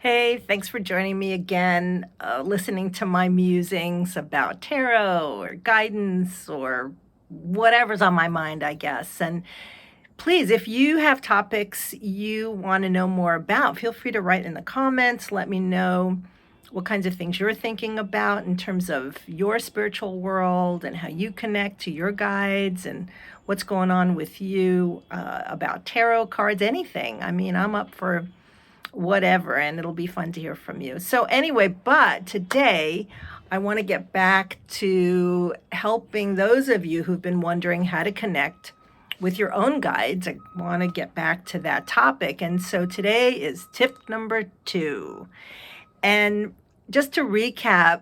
Hey, thanks for joining me again, listening to my musings about tarot or guidance or whatever's on my mind, I guess. And please, if you have topics you want to know more about, feel free to write in the comments. Let me know what kinds of things you're thinking about in terms of your spiritual world and how you connect to your guides and what's going on with you about tarot cards, anything. I mean, I'm up for whatever, and it'll be fun to hear from you. So, anyway, but today I want to get back to helping those of you who've been wondering how to connect with your own guides. I want to get back to that topic. And so today is tip number 2. And just to recap,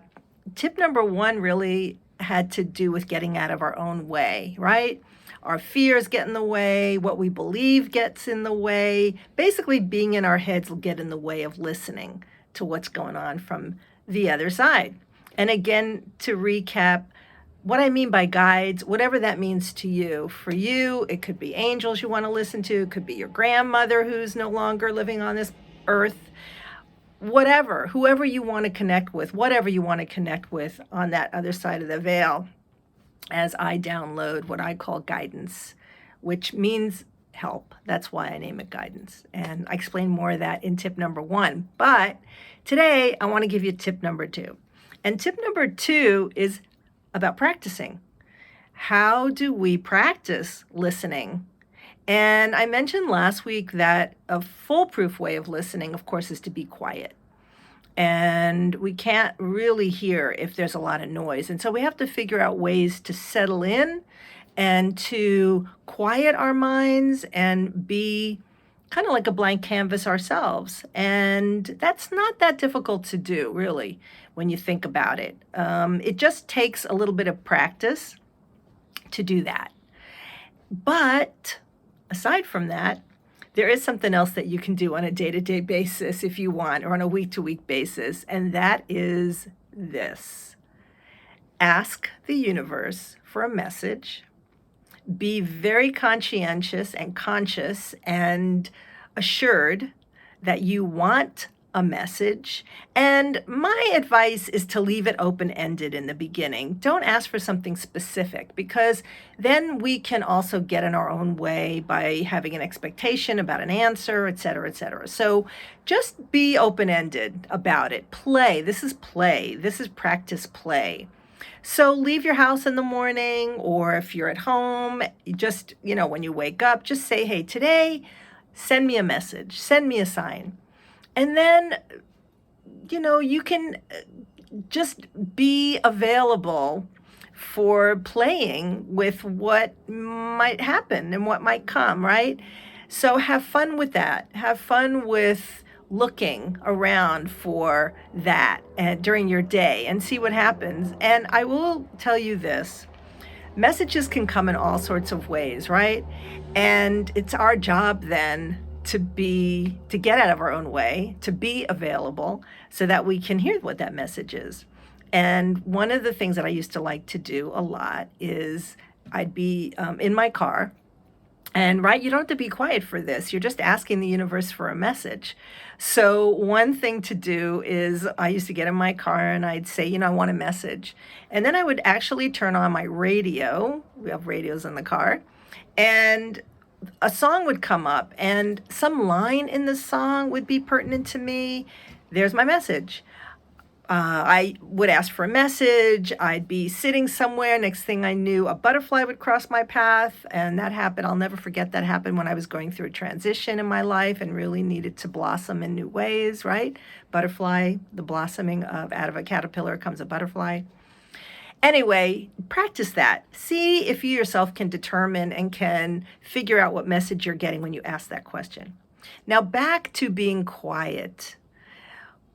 tip number 1 really had to do with getting out of our own way, right? Our fears get in the way, what we believe gets in the way. Basically, being in our heads will get in the way of listening to what's going on from the other side. And again, to recap, what I mean by guides, whatever that means to you. For you, it could be angels you want to listen to, it could be your grandmother who's no longer living on this earth, whatever, whoever you want to connect with, whatever you want to connect with on that other side of the veil, as I download what I call guidance, which means help. That's why I name it guidance. And I explain more of that in tip number 1. But today I want to give you tip number 2. And tip number 2 is about practicing. How do we practice listening? And I mentioned last week that a foolproof way of listening, of course, is to be quiet. And we can't really hear if there's a lot of noise. And so we have to figure out ways to settle in and to quiet our minds and be kind of like a blank canvas ourselves. And that's not that difficult to do, really, when you think about it. It just takes a little bit of practice to do that. But aside from that, there is something else that you can do on a day-to-day basis if you want, or on a week-to-week basis, and that is this. Ask the universe for a message. Be very conscientious and conscious and assured that you want a message. And my advice is to leave it open-ended in the beginning. Don't ask for something specific, because then we can also get in our own way by having an expectation about an answer, et cetera, et cetera. So just be open-ended about it. Play. This is play. This is practice play. So leave your house in the morning, or if you're at home, just, when you wake up, just say, hey, today, send me a message, send me a sign. And then, you can just be available for playing with what might happen and what might come, right? So have fun with that. Have fun with looking around for that during your day and see what happens. And I will tell you this. Messages can come in all sorts of ways, right? And it's our job then to get out of our own way, to be available so that we can hear what that message is. And one of the things that I used to like to do a lot is I'd be in my car. And right, you don't have to be quiet for this. You're just asking the universe for a message. So one thing to do is I used to get in my car and I'd say, I want a message. And then I would actually turn on my radio. We have radios in the car. And a song would come up and some line in the song would be pertinent to me. There's my message. I would ask for a message. I'd be sitting somewhere. Next thing I knew, a butterfly would cross my path. And that happened. I'll never forget that happened when I was going through a transition in my life and really needed to blossom in new ways, right? Butterfly, the blossoming of out of a caterpillar comes a butterfly. Anyway, practice that. See if you yourself can determine and can figure out what message you're getting when you ask that question. Now back to being quiet.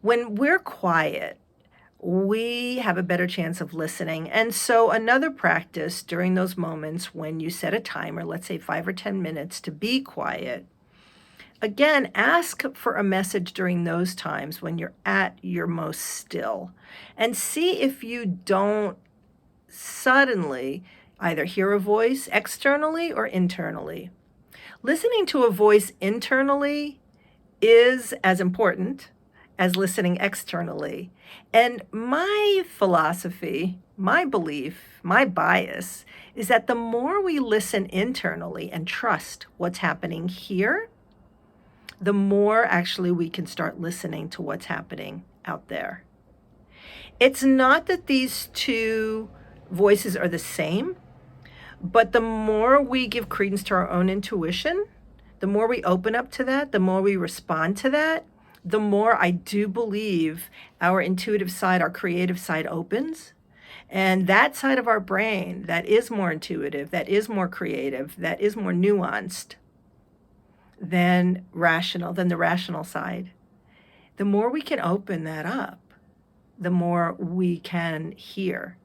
When we're quiet, we have a better chance of listening. And so another practice during those moments when you set a timer, let's say 5 or 10 minutes to be quiet, again, ask for a message during those times when you're at your most still. And see if you don't suddenly either hear a voice externally or internally. Listening to a voice internally is as important as listening externally. And my philosophy, my belief, my bias is that the more we listen internally and trust what's happening here, the more actually we can start listening to what's happening out there. It's not that these two voices are the same, but the more we give credence to our own intuition, the more we open up to that, the more we respond to that, the more I do believe our intuitive side, our creative side opens. And that side of our brain that is more intuitive, that is more creative, that is more nuanced than the rational side, the more we can open that up, the more we can hear.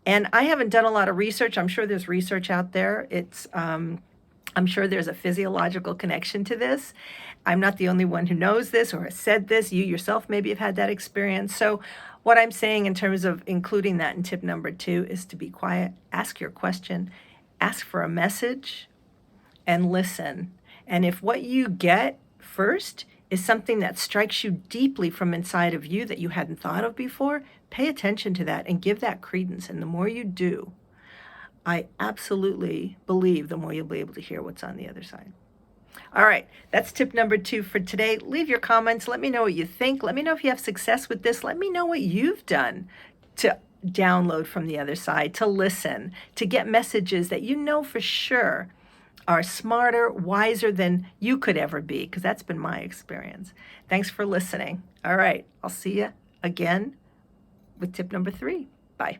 And I haven't done a lot of research. I'm sure there's research out there. I'm sure there's a physiological connection to this. I'm not the only one who knows this or has said this. You yourself maybe have had that experience. So what I'm saying in terms of including that in tip number 2 is to be quiet, ask your question, ask for a message, and listen. And if what you get first is something that strikes you deeply from inside of you that you hadn't thought of before, pay attention to that and give that credence. And the more you do, I absolutely believe the more you'll be able to hear what's on the other side. All right, that's tip number 2 for today. Leave your comments. Let me know what you think. Let me know if you have success with this. Let me know what you've done to download from the other side, to listen, to get messages that you know for sure are smarter, wiser than you could ever be, because that's been my experience. Thanks for listening. All right, I'll see you again with tip number 3. Bye.